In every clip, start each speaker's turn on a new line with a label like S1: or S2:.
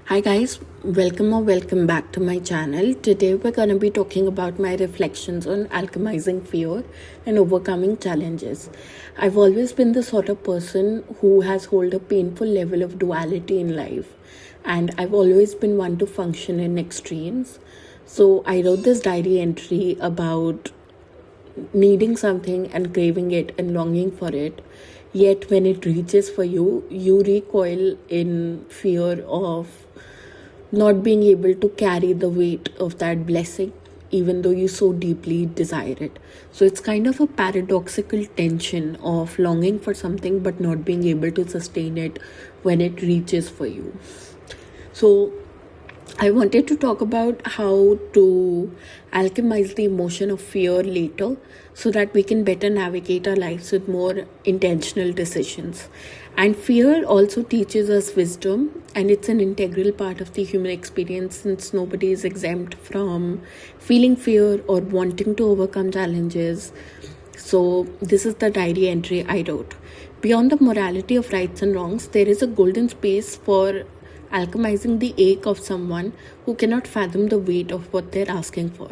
S1: Hi guys, welcome back to my channel. Today we're going to be talking about my reflections on alchemizing fear and overcoming challenges. I've always been the sort of person who has held a painful level of duality in life, and I've always been one to function in extremes. So I wrote this diary entry about needing something and craving it and longing for it. Yet when it reaches for you, you recoil in fear of not being able to carry the weight of that blessing, even though you so deeply desire it. So it's kind of a paradoxical tension of longing for something but not being able to sustain it when it reaches for you. So I wanted to talk about how to alchemize the emotion of fear later so that we can better navigate our lives with more intentional decisions. And fear also teaches us wisdom, and it's an integral part of the human experience since nobody is exempt from feeling fear or wanting to overcome challenges. So, this is the diary entry I wrote. Beyond the morality of rights and wrongs, there is a golden space for alchemizing the ache of someone who cannot fathom the weight of what they're asking for.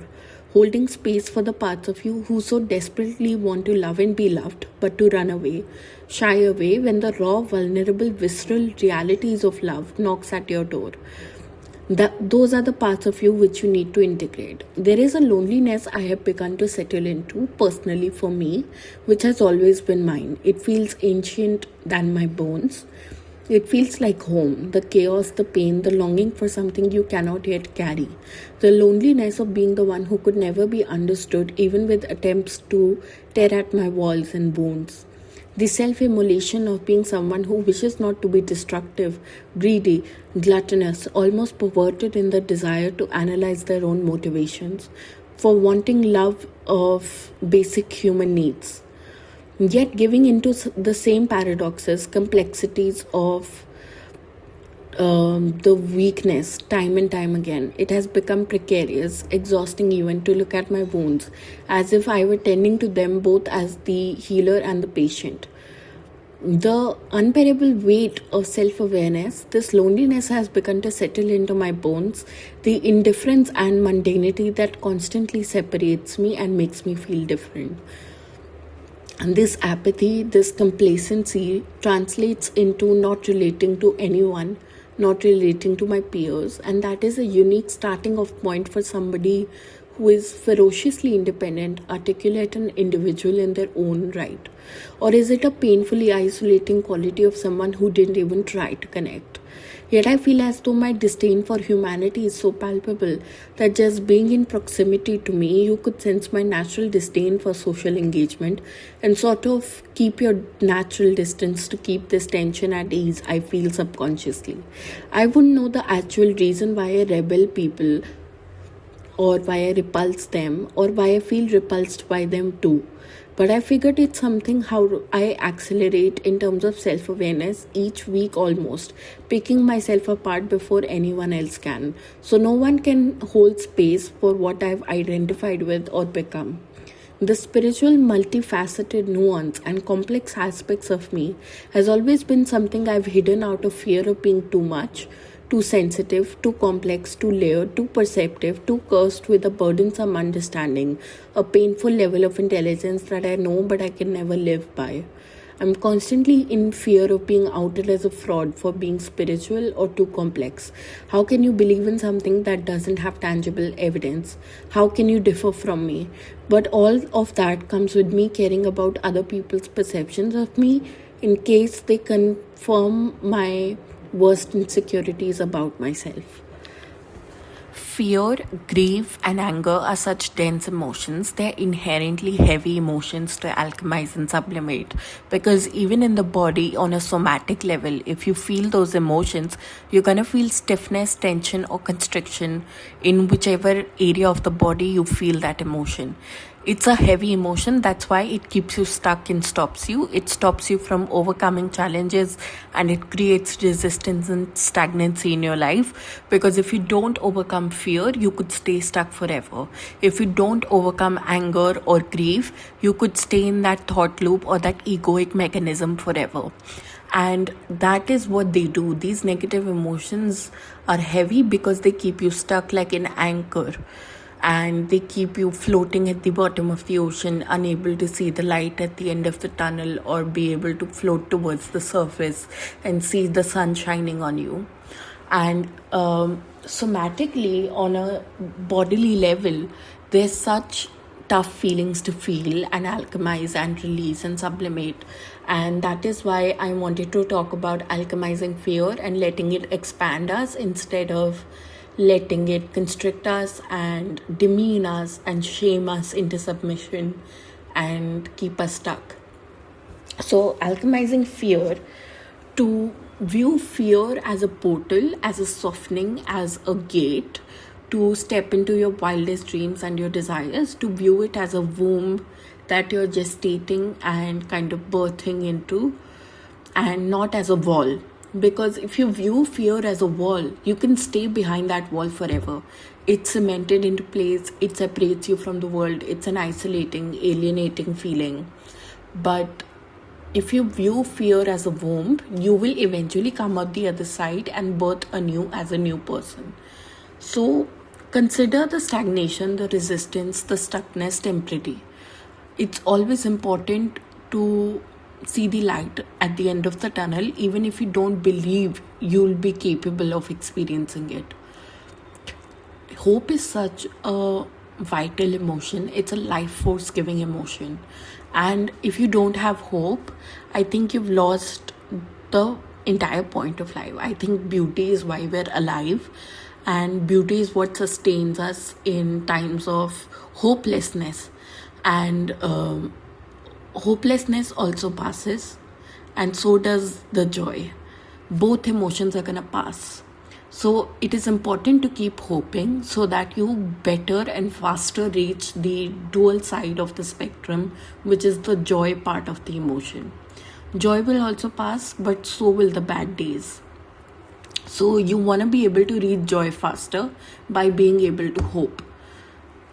S1: Holding space for the parts of you who so desperately want to love and be loved, but to run away, shy away when the raw, vulnerable, visceral realities of love knocks at your door. Those are the parts of you which you need to integrate. There is a loneliness I have begun to settle into personally for me, which has always been mine. It feels ancient than my bones. It feels like home, the chaos, the pain, the longing for something you cannot yet carry. The loneliness of being the one who could never be understood, even with attempts to tear at my walls and bones. The self-immolation of being someone who wishes not to be destructive, greedy, gluttonous, almost perverted in the desire to analyze their own motivations, for wanting love of basic human needs. Yet giving into the same paradoxes, complexities of the weakness time and time again. It has become precarious, exhausting even to look at my wounds as if I were tending to them both as the healer and the patient. The unbearable weight of self-awareness, this loneliness has begun to settle into my bones, the indifference and mundanity that constantly separates me and makes me feel different. And this apathy, this complacency translates into not relating to anyone, not relating to my peers. And that is a unique starting off point for somebody who is ferociously independent, articulate, and individual in their own right. Or is it a painfully isolating quality of someone who didn't even try to connect? Yet I feel as though my disdain for humanity is so palpable that just being in proximity to me, you could sense my natural disdain for social engagement and sort of keep your natural distance to keep this tension at ease, I feel subconsciously. I wouldn't know the actual reason why I rebel people or why I repulse them or why I feel repulsed by them too. But I figured it's something how I accelerate in terms of self-awareness each week almost, picking myself apart before anyone else can. So no one can hold space for what I've identified with or become. The spiritual, multifaceted nuance and complex aspects of me has always been something I've hidden out of fear of being too much, too sensitive, too complex, too layered, too perceptive, too cursed with a burdensome understanding, a painful level of intelligence that I know but I can never live by. I'm constantly in fear of being outed as a fraud for being spiritual or too complex. How can you believe in something that doesn't have tangible evidence? How can you differ from me? But all of that comes with me caring about other people's perceptions of me in case they confirm my worst insecurities about myself. Fear, grief, and anger are such dense emotions. They're inherently heavy emotions to alchemize and sublimate. Because even in the body, on a somatic level, if you feel those emotions, you're going to feel stiffness, tension, or constriction in whichever area of the body you feel that emotion. It's a heavy emotion. That's why it keeps you stuck and stops you. It stops you from overcoming challenges and it creates resistance and stagnancy in your life. Because if you don't overcome fear, you could stay stuck forever. If you don't overcome anger or grief, you could stay in that thought loop or that egoic mechanism forever. And that is what they do. These negative emotions are heavy because they keep you stuck like an anchor, and they keep you floating at the bottom of the ocean, unable to see the light at the end of the tunnel or be able to float towards the surface and see the sun shining on you. And somatically, on a bodily level, there's such tough feelings to feel and alchemize and release and sublimate. And that is why I wanted to talk about alchemizing fear and letting it expand us instead of letting it constrict us and demean us and shame us into submission and keep us stuck. So, alchemizing fear, to view fear as a portal, as a softening, as a gate to step into your wildest dreams and your desires, to view it as a womb that you're gestating and kind of birthing into, and not as a wall. Because if you view fear as a wall, you can stay behind that wall forever. It's cemented into place, it separates you from the world, it's an isolating, alienating feeling. But if you view fear as a womb, you will eventually come out the other side and birth anew as a new person. So consider the stagnation, the resistance, the stuckness temporary. It's always important to see the light at the end of the tunnel, even if you don't believe you'll be capable of experiencing it. Hope is such a vital emotion. It's a life force giving emotion. And if you don't have hope, I think you've lost the entire point of life. I think beauty is why we're alive, and beauty is what sustains us in times of hopelessness. And hopelessness also passes, and so does the joy. Both emotions are gonna pass. So it is important to keep hoping so that you better and faster reach the dual side of the spectrum, which is the joy part of the emotion. Joy will also pass, but so will the bad days. So you want to be able to reach joy faster by being able to hope.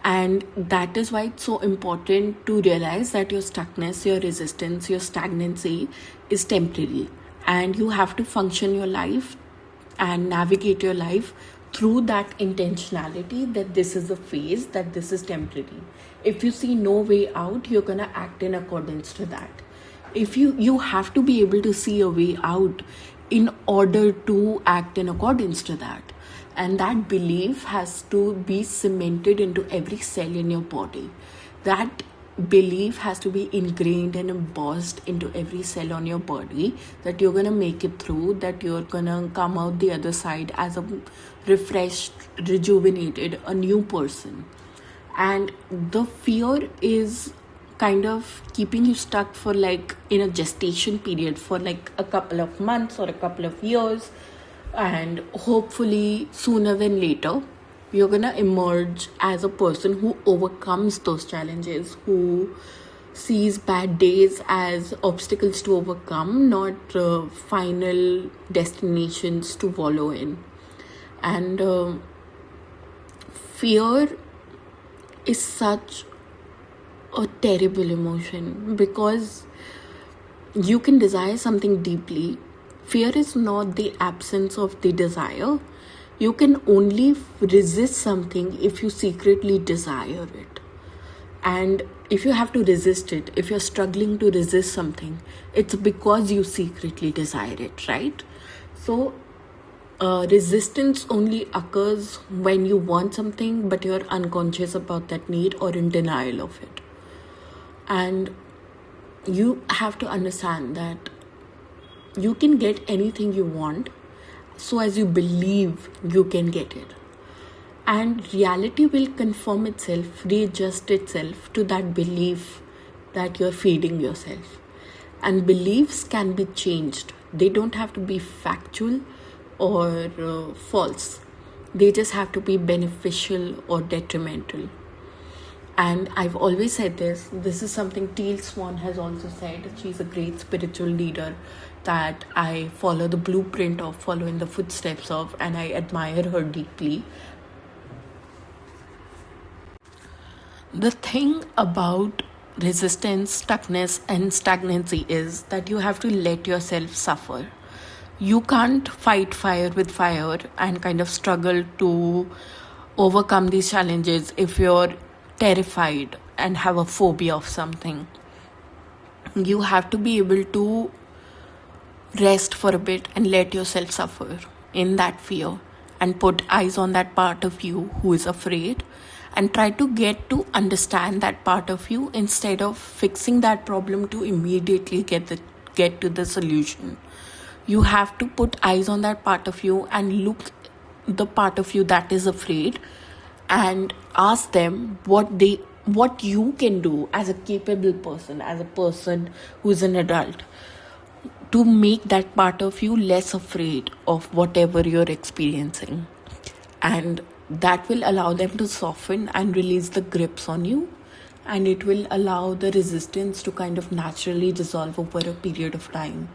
S1: And that is why it's so important to realize that your stuckness, your resistance, your stagnancy is temporary. And you have to function your life and navigate your life through that intentionality that this is a phase, that this is temporary. If you see no way out, you're going to act in accordance to that. If you have to be able to see a way out in order to act in accordance to that. And that belief has to be cemented into every cell in your body. That belief has to be ingrained and embossed into every cell on your body, that you're going to make it through, that you're going to come out the other side as a refreshed, rejuvenated, a new person. And the fear is kind of keeping you stuck for like in a gestation period for like a couple of months or a couple of years. And hopefully sooner than later, you're going to emerge as a person who overcomes those challenges, who sees bad days as obstacles to overcome, not final destinations to wallow in. And fear is such a terrible emotion because you can desire something deeply. Fear is not the absence of the desire. You can only resist something if you secretly desire it. And if you have to resist it, if you're struggling to resist something, it's because you secretly desire it, right? So resistance only occurs when you want something but you're unconscious about that need or in denial of it. And you have to understand that you can get anything you want so as you believe you can get it. And reality will conform itself, readjust itself to that belief that you're feeding yourself. And beliefs can be changed. They don't have to be factual or false. They just have to be beneficial or detrimental. And I've always said this is something Teal Swan has also said. She's a great spiritual leader that I follow the blueprint of, follow in the footsteps of, and I admire her deeply. The thing about resistance, stuckness, and stagnancy is that you have to let yourself suffer. You can't fight fire with fire and kind of struggle to overcome these challenges if you're terrified and have a phobia of something. You have to be able to rest for a bit and let yourself suffer in that fear and put eyes on that part of you who is afraid and try to get to understand that part of you instead of fixing that problem to immediately get to the solution. You have to put eyes on that part of you and look the part of you that is afraid and ask them what you can do as a capable person, as a person who's an adult, to make that part of you less afraid of whatever you're experiencing. And that will allow them to soften and release the grips on you, and it will allow the resistance to kind of naturally dissolve over a period of time.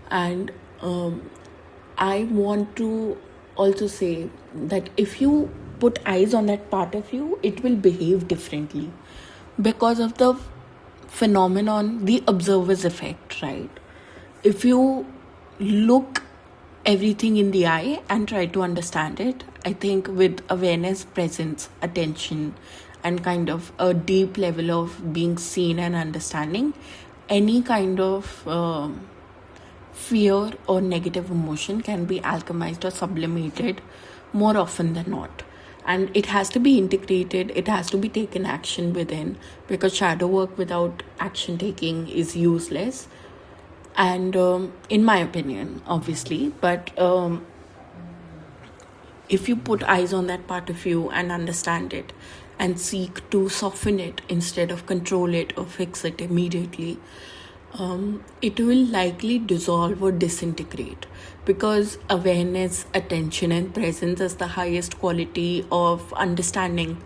S1: And I want to also say that if you put eyes on that part of you, it will behave differently because of the phenomenon, the observer's effect, right? If you look everything in the eye and try to understand it, I think with awareness, presence, attention, and kind of a deep level of being seen and understanding, any kind of fear or negative emotion can be alchemized or sublimated more often than not. And it has to be integrated, it has to be taken action within, because shadow work without action taking is useless. And in my opinion, obviously, but if you put eyes on that part of you and understand it and seek to soften it instead of control it or fix it immediately, it will likely dissolve or disintegrate, because awareness, attention, and presence is the highest quality of understanding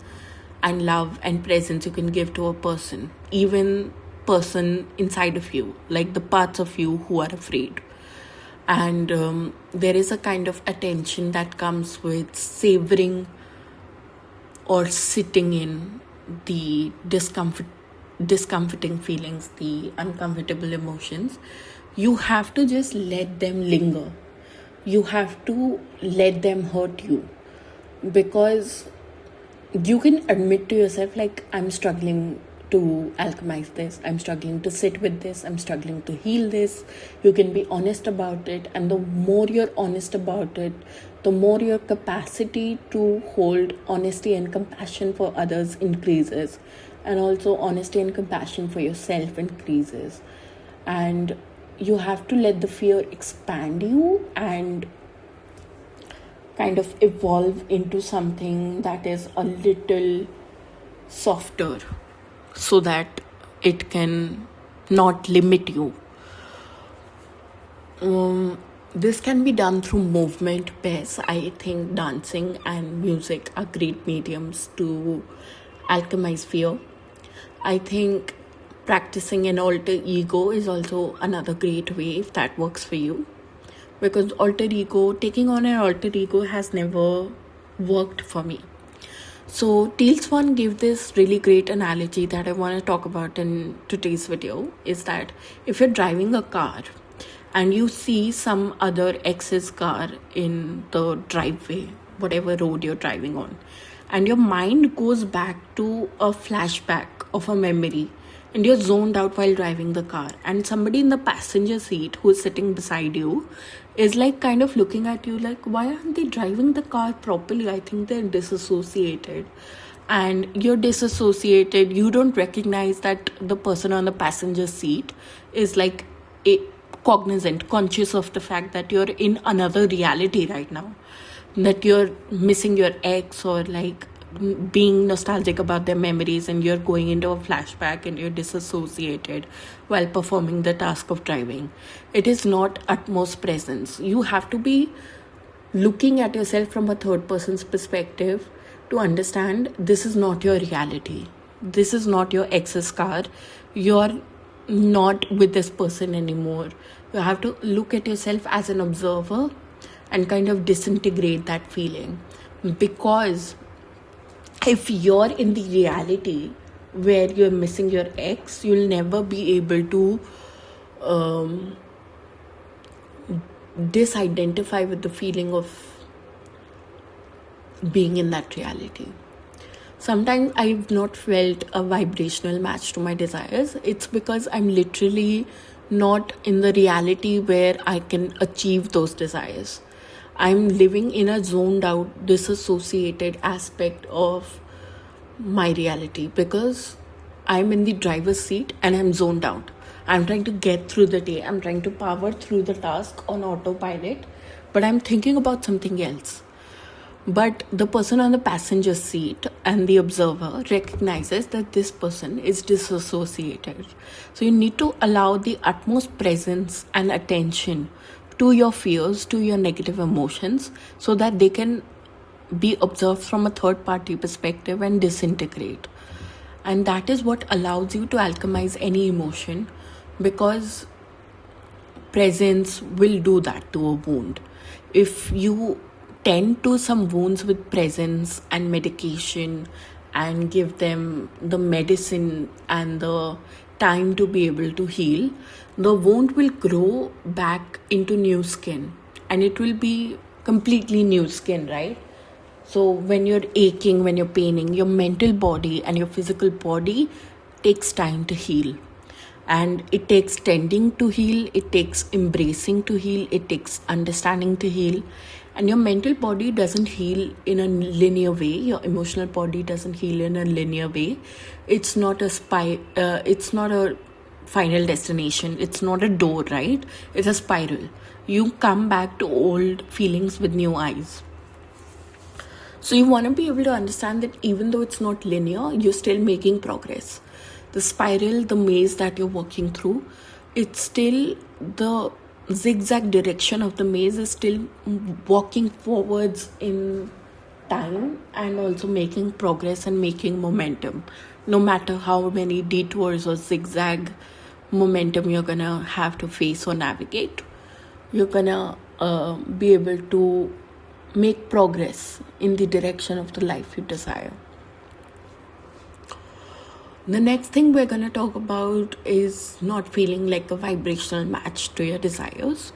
S1: and love and presence you can give to a person, even person inside of you, like the parts of you who are afraid. And there is a kind of attention that comes with savoring or sitting in the discomforting feelings, the uncomfortable emotions. You have to just let them linger. You have to let them hurt you, because you can admit to yourself, like, I'm struggling to alchemize this, I'm struggling to sit with this, I'm struggling to heal this. You can be honest about it, and the more you're honest about it, the more your capacity to hold honesty and compassion for others increases, and also honesty and compassion for yourself increases. And you have to let the fear expand you and kind of evolve into something that is a little softer, so that it can not limit you. This can be done through movement best. I think dancing and music are great mediums to alchemize fear. I think practicing an alter ego is also another great way if that works for you, because taking on an alter ego has never worked for me. So Teal Swan gave this really great analogy that I want to talk about in today's video, is that if you're driving a car and you see some other ex's car in the driveway, whatever road you're driving on, and your mind goes back to a flashback of a memory, and you're zoned out while driving the car, and somebody in the passenger seat who's sitting beside you is like kind of looking at you like, why aren't they driving the car properly? I think they're disassociated. And you're disassociated, you don't recognize that the person on the passenger seat is like cognizant, conscious of the fact that you're in another reality right now, that you're missing your ex, or like being nostalgic about their memories, and you're going into a flashback and you're disassociated while performing the task of driving. It is not utmost presence. You have to be looking at yourself from a third person's perspective to understand this is not your reality. This is not your ex's car. You're not with this person anymore. You have to look at yourself as an observer and kind of disintegrate that feeling, because if you're in the reality, where you're missing your ex, you'll never be able to disidentify with the feeling of being in that reality. Sometimes I've not felt a vibrational match to my desires. It's because I'm literally not in the reality where I can achieve those desires. I'm living in a zoned out, disassociated aspect of my reality because I'm in the driver's seat and I'm zoned out. I'm trying to get through the day. I'm trying to power through the task on autopilot, but I'm thinking about something else. But the person on the passenger seat and the observer recognizes that this person is disassociated. So you need to allow the utmost presence and attention to your fears, to your negative emotions, so that they can be observed from a third party perspective and disintegrate. And that is what allows you to alchemize any emotion, because presence will do that to a wound. If you tend to some wounds with presence and medication and give them the medicine and the time to be able to heal, the wound will grow back into new skin and it will be completely new skin, right? So when you're aching, when you're paining, your mental body and your physical body takes time to heal. And it takes tending to heal, it takes embracing to heal, it takes understanding to heal. And your mental body doesn't heal in a linear way. Your emotional body doesn't heal in a linear way. It's not it's not a final destination. It's not a door, right? It's a spiral. You come back to old feelings with new eyes. So you want to be able to understand that even though it's not linear, you're still making progress. The spiral, the maze that you're walking through, it's still the zigzag direction of the maze is still walking forwards in time and also making progress and making momentum. No matter how many detours or zigzag momentum you're gonna have to face or navigate, you're gonna be able to make progress in the direction of the life you desire. The next thing we're going to talk about is not feeling like a vibrational match to your desires.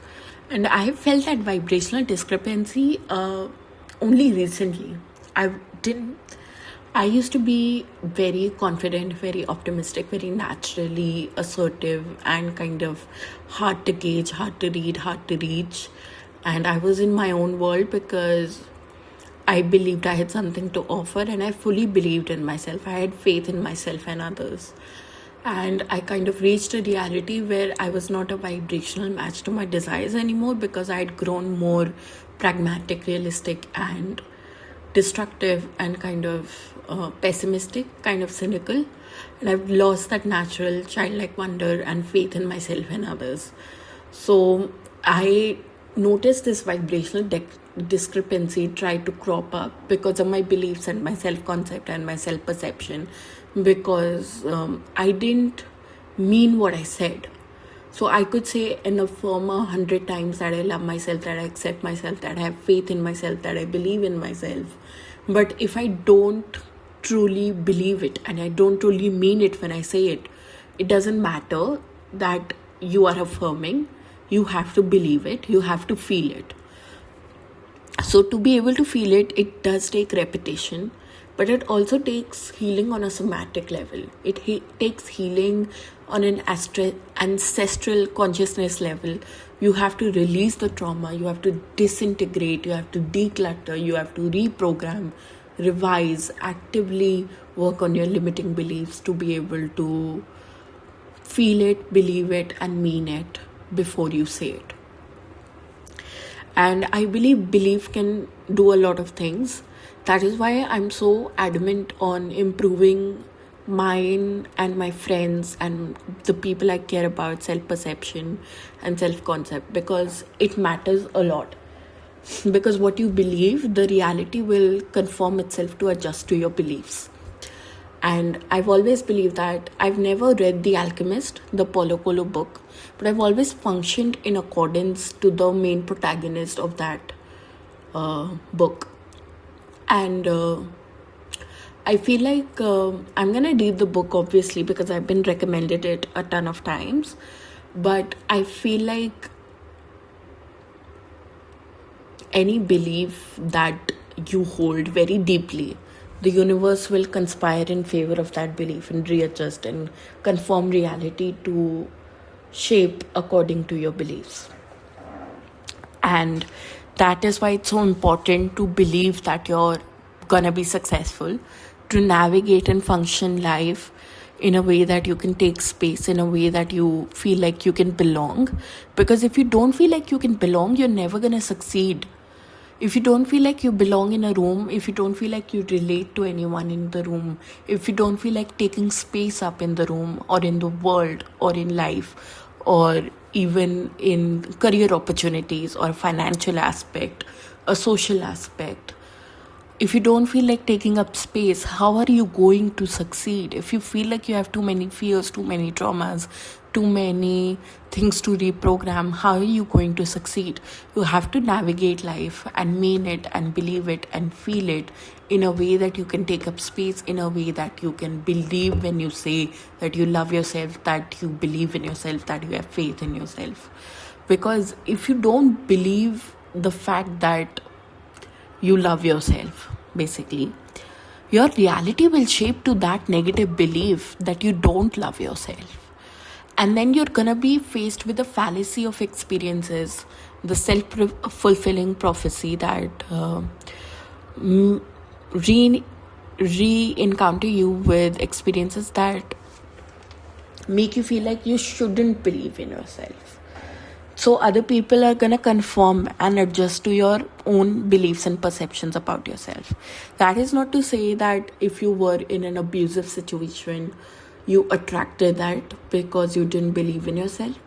S1: And I felt that vibrational discrepancy only recently. I used to be very confident, very optimistic, very naturally assertive and kind of hard to gauge, hard to read, hard to reach. And I was in my own world because I believed I had something to offer and I fully believed in myself. I had faith in myself and others. And I kind of reached a reality where I was not a vibrational match to my desires anymore because I had grown more pragmatic, realistic, and destructive and kind of pessimistic, kind of cynical. And I've lost that natural childlike wonder and faith in myself and others. So I noticed this vibrational discrepancy try to crop up because of my beliefs and my self-concept and my self-perception, because I didn't mean what I said. So I could say and affirm 100 times that I love myself, that I accept myself, that I have faith in myself, that I believe in myself. But if I don't truly believe it and I don't truly mean it when I say it, it doesn't matter that you are affirming. You have to believe it. You have to feel it. So to be able to feel it, it does take repetition, but it also takes healing on a somatic level. It takes healing on an ancestral consciousness level. You have to release the trauma. You have to disintegrate. You have to declutter. You have to reprogram, revise, actively work on your limiting beliefs to be able to feel it, believe it, and mean it before you say it. And I believe belief can do a lot of things. That is why I'm so adamant on improving mine and my friends and the people I care about self-perception and self-concept, because it matters a lot. Because what you believe, the reality will conform itself to adjust to your beliefs. And I've always believed that. I've never read The Alchemist, the Paulo Coelho book, but I've always functioned in accordance to the main protagonist of that book. And I feel like I'm gonna read the book obviously because I've been recommended it a ton of times, but I feel like any belief that you hold very deeply, the universe will conspire in favor of that belief and readjust and conform reality to shape according to your beliefs. And that is why it's so important to believe that you're gonna be successful, to navigate and function life in a way that you can take space, in a way that you feel like you can belong. Because if you don't feel like you can belong, you're never gonna succeed. If you don't feel like you belong in a room, if you don't feel like you relate to anyone in the room, if you don't feel like taking space up in the room or in the world or in life or even in career opportunities or financial aspect, a social aspect, if you don't feel like taking up space, how are you going to succeed? If you feel like you have too many fears, too many traumas, too many things to reprogram, how are you going to succeed? You have to navigate life and mean it and believe it and feel it in a way that you can take up space, in a way that you can believe when you say that you love yourself, that you believe in yourself, that you have faith in yourself. Because if you don't believe the fact that you love yourself, basically, your reality will shape to that negative belief that you don't love yourself. And then you're gonna be faced with the fallacy of experiences, the self-fulfilling prophecy that re-encounter you with experiences that make you feel like you shouldn't believe in yourself. So other people are going to conform and adjust to your own beliefs and perceptions about yourself. That is not to say that if you were in an abusive situation, you attracted that because you didn't believe in yourself.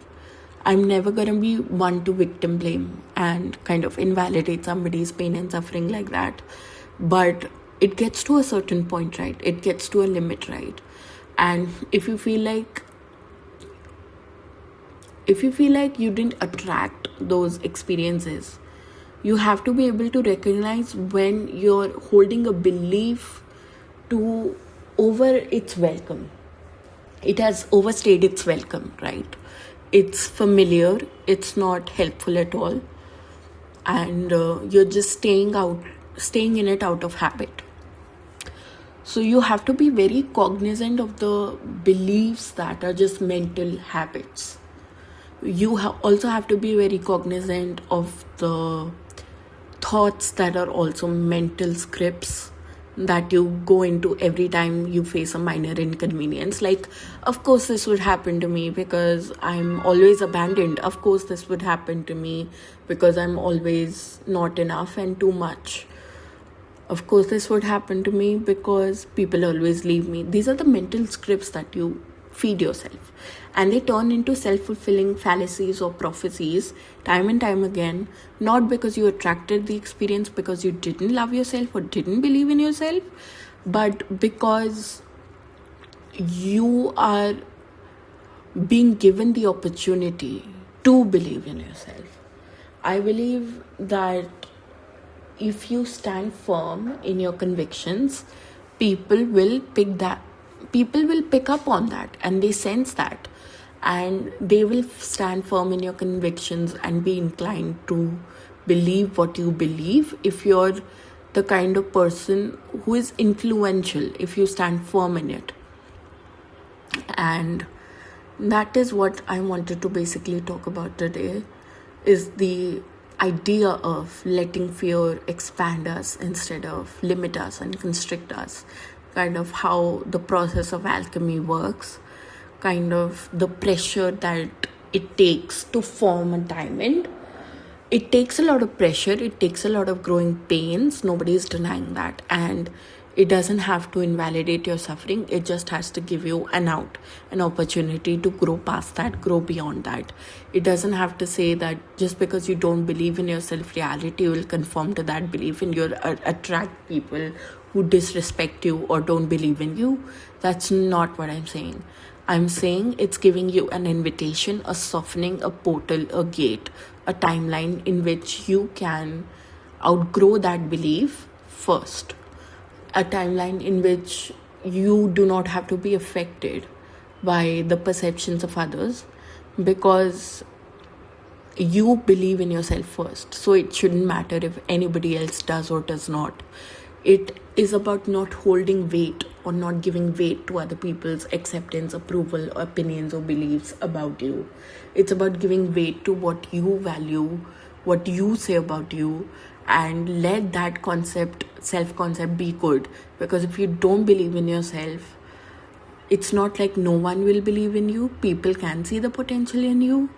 S1: I'm never going to be one to victim blame and kind of invalidate somebody's pain and suffering like that. But it gets to a certain point, right? It gets to a limit, right? And if you feel like you didn't attract those experiences, you have to be able to recognize when you're holding a belief to over its welcome. It has overstayed its welcome, right? It's familiar, it's not helpful at all, and you're just staying in it out of habit. So you have to be very cognizant of the beliefs that are just mental habits. You also have to be very cognizant of the thoughts that are also mental scripts that you go into every time you face a minor inconvenience. Like, of course this would happen to me because I'm always abandoned. Of course this would happen to me because I'm always not enough and too much. Of course this would happen to me because people always leave me. These are the mental scripts that you feed yourself, and they turn into self-fulfilling fallacies or prophecies time and time again, not because you attracted the experience because you didn't love yourself or didn't believe in yourself, but because you are being given the opportunity to believe in yourself. I believe that if you stand firm in your convictions, people will pick up on that, and they sense that, and they will stand firm in your convictions and be inclined to believe what you believe. If you're the kind of person who is influential, if you stand firm in it. And that is what I wanted to basically talk about today, is the idea of letting fear expand us instead of limit us and constrict us. Kind of how the process of alchemy works, kind of the pressure that it takes to form a diamond. It takes a lot of pressure, it takes a lot of growing pains, nobody is denying that, and it doesn't have to invalidate your suffering. It just has to give you an opportunity to grow past that, grow beyond that. It doesn't have to say that just because you don't believe in yourself, reality will conform to that belief and you'll attract people who disrespect you or don't believe in you. That's not what I'm saying. I'm saying it's giving you an invitation, a softening, a portal, a gate, a timeline in which you can outgrow that belief first. a timeline in which you do not have to be affected by the perceptions of others, because you believe in yourself first. So it shouldn't matter if anybody else does or does not. It is about not holding weight or not giving weight to other people's acceptance, approval, opinions, or beliefs about you. It's about giving weight to what you value, what you say about you, and let that self-concept be good. Because if you don't believe in yourself, it's not like no one will believe in you. People can see the potential in you,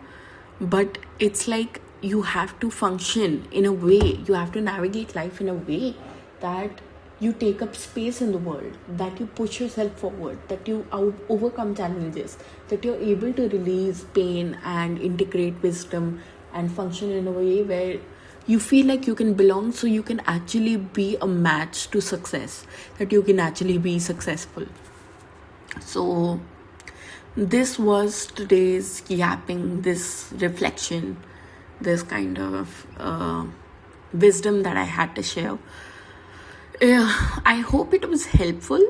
S1: but it's like you have to function in a way, you have to navigate life in a way that you take up space in the world, that you push yourself forward, that you overcome challenges, that you're able to release pain and integrate wisdom and function in a way where you feel like you can belong, so you can actually be a match to success, that you can actually be successful. So this was today's yapping, this reflection, this kind of wisdom that I had to share. I hope it was helpful.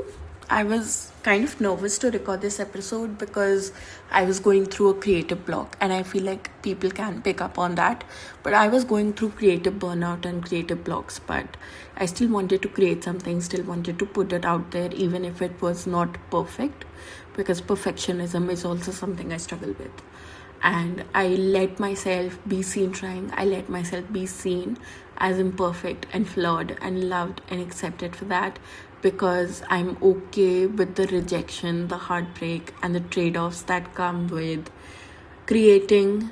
S1: I was kind of nervous to record this episode because I was going through a creative block, and I feel like people can pick up on that. But I was going through creative burnout and creative blocks, but I still wanted to create something, still wanted to put it out there, even if it was not perfect, because perfectionism is also something I struggle with. And I let myself be seen trying. I let myself be seen as imperfect and flawed and loved and accepted for that, because I'm okay with the rejection, the heartbreak, and the trade-offs that come with creating,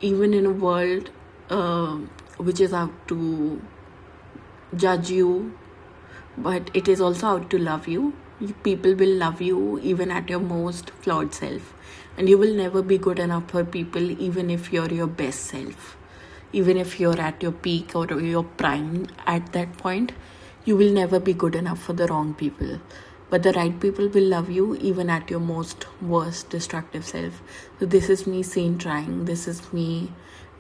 S1: even in a world which is out to judge you, but it is also out to love you. People will love you even at your most flawed self, and you will never be good enough for people, even if you're your best self. Even if you're at your peak or your prime at that point, you will never be good enough for the wrong people. But the right people will love you even at your most worst destructive self. So this is me seen trying. This is me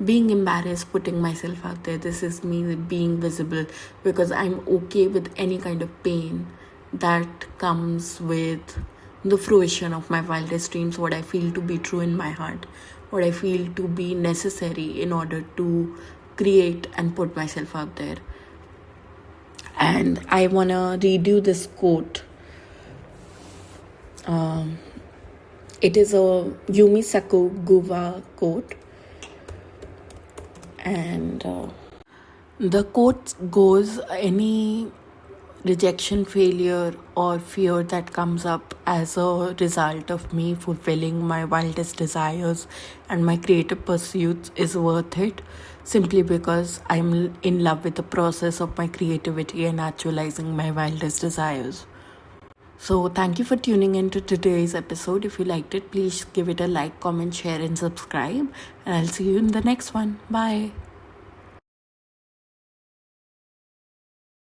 S1: being embarrassed, putting myself out there. This is me being visible, because I'm okay with any kind of pain that comes with the fruition of my wildest dreams, what I feel to be true in my heart, what I feel to be necessary in order to create and put myself out there. And I want to read you this quote. It is a Yumi Sakuguwa quote. And the quote goes, any rejection, failure, or fear that comes up as a result of me fulfilling my wildest desires and my creative pursuits is worth it, simply because I'm in love with the process of my creativity and actualizing my wildest desires. So thank you for tuning into today's episode. If you liked it, please give it a like, comment, share, and subscribe. And I'll see you in the next one. Bye.